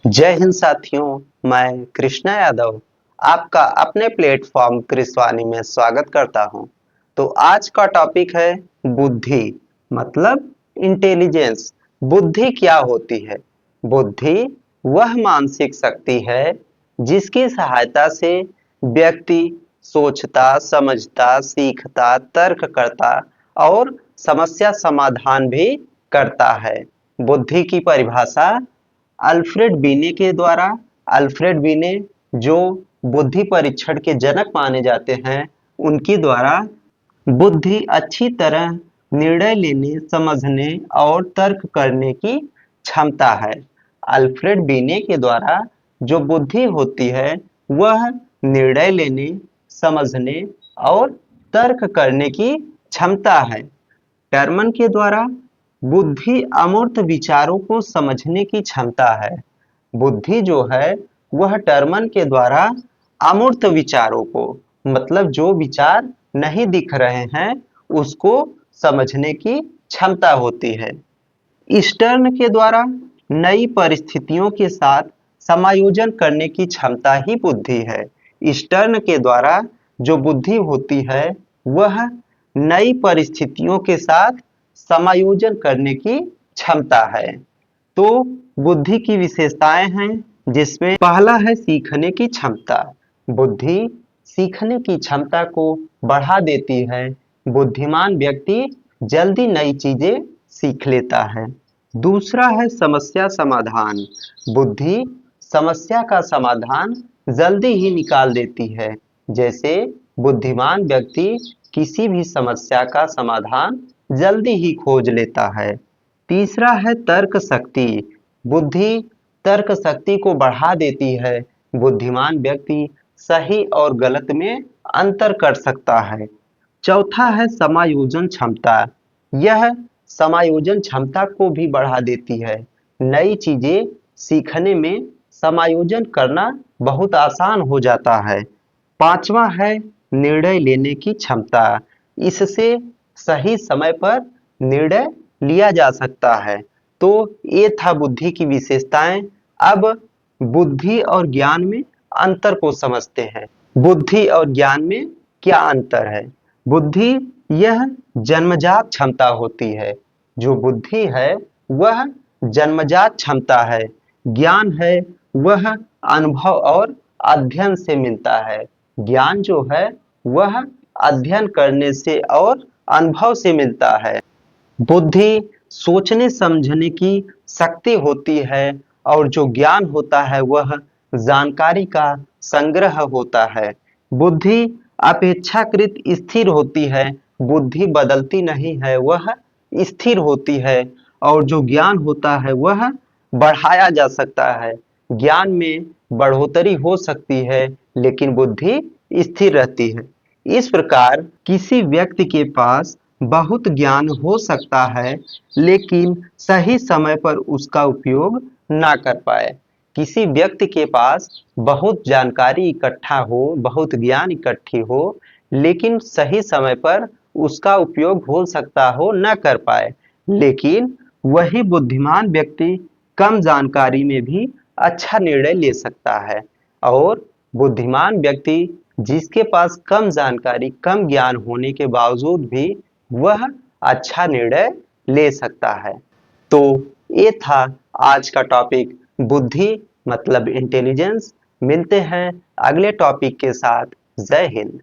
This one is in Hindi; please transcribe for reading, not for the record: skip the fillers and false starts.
जय हिंद साथियों, मैं कृष्णा यादव आपका अपने प्लेटफॉर्म कृष्णवाणी में स्वागत करता हूं। तो आज का टॉपिक है बुद्धि मतलब इंटेलिजेंस। बुद्धि क्या होती है? बुद्धि वह मानसिक शक्ति है जिसकी सहायता से व्यक्ति सोचता, समझता, सीखता, तर्क करता और समस्या समाधान भी करता है। बुद्धि की परिभाषा अल्फ्रेड बीने के द्वारा अल्फ्रेड बीने जो बुद्धि परीक्षण के जनक माने जाते हैं, उनके द्वारा बुद्धि अच्छी तरह निर्णय लेने, समझने और तर्क करने की क्षमता है। अल्फ्रेड बीने के द्वारा जो बुद्धि होती है वह निर्णय लेने, समझने और तर्क करने की क्षमता है। टर्मन के द्वारा बुद्धि अमूर्त विचारों को समझने की क्षमता है। बुद्धि जो है वह टर्मन के द्वारा अमूर्त विचारों को मतलब जो विचार नहीं दिख रहे हैं उसको समझने की क्षमता होती है। ईस्टर्न के द्वारा नई परिस्थितियों के साथ समायोजन करने की क्षमता ही बुद्धि है। ईस्टर्न के द्वारा जो बुद्धि होती है वह नई परिस्थितियों के साथ समायोजन करने की क्षमता है। तो बुद्धि की विशेषताएं हैं जिसमें पहला है सीखने की क्षमता। बुद्धि सीखने की क्षमता को बढ़ा देती है। बुद्धिमान व्यक्ति जल्दी नई चीजें सीख लेता है। दूसरा है समस्या समाधान। बुद्धि समस्या का समाधान जल्दी ही निकाल देती है। जैसे बुद्धिमान व्यक्ति किसी भी समस्या का समाधान जल्दी ही खोज लेता है। तीसरा है तर्क शक्ति। बुद्धि तर्क शक्ति को बढ़ा देती है। बुद्धिमान व्यक्ति सही और गलत में अंतर कर सकता है। चौथा है समायोजन क्षमता। यह समायोजन क्षमता को भी बढ़ा देती है। नई चीजें सीखने में समायोजन करना बहुत आसान हो जाता है। पांचवा है निर्णय लेने की क्षमता। इससे सही समय पर निर्णय लिया जा सकता है। तो ये था बुद्धि की विशेषताएं। अब बुद्धि और ज्ञान में अंतर को समझते हैं। बुद्धि और ज्ञान में क्या अंतर है? बुद्धि यह जन्मजात क्षमता होती है। जो बुद्धि है वह जन्मजात क्षमता है। ज्ञान है वह अनुभव और अध्ययन से मिलता है। ज्ञान जो है वह अध्ययन करने से और अनुभव से मिलता है। बुद्धि सोचने समझने की शक्ति होती है और जो ज्ञान होता है वह जानकारी का संग्रह होता है। बुद्धि अपेक्षाकृत स्थिर होती है। बुद्धि बदलती नहीं है, वह स्थिर होती है। और जो ज्ञान होता है वह बढ़ाया जा सकता है। ज्ञान में बढ़ोतरी हो सकती है लेकिन बुद्धि स्थिर रहती है। इस प्रकार किसी व्यक्ति के पास बहुत ज्ञान हो सकता है लेकिन सही समय पर उसका उपयोग ना कर पाए। किसी व्यक्ति के पास बहुत जानकारी इकट्ठा हो, बहुत ज्ञान इकट्ठी हो, लेकिन सही समय पर उसका उपयोग हो सकता हो न कर पाए। लेकिन वही बुद्धिमान व्यक्ति कम जानकारी में भी अच्छा निर्णय ले सकता है। और बुद्धिमान व्यक्ति जिसके पास कम जानकारी, कम ज्ञान होने के बावजूद भी वह अच्छा निर्णय ले सकता है। तो ये था आज का टॉपिक बुद्धि मतलब इंटेलिजेंस। मिलते हैं अगले टॉपिक के साथ। जय हिंद।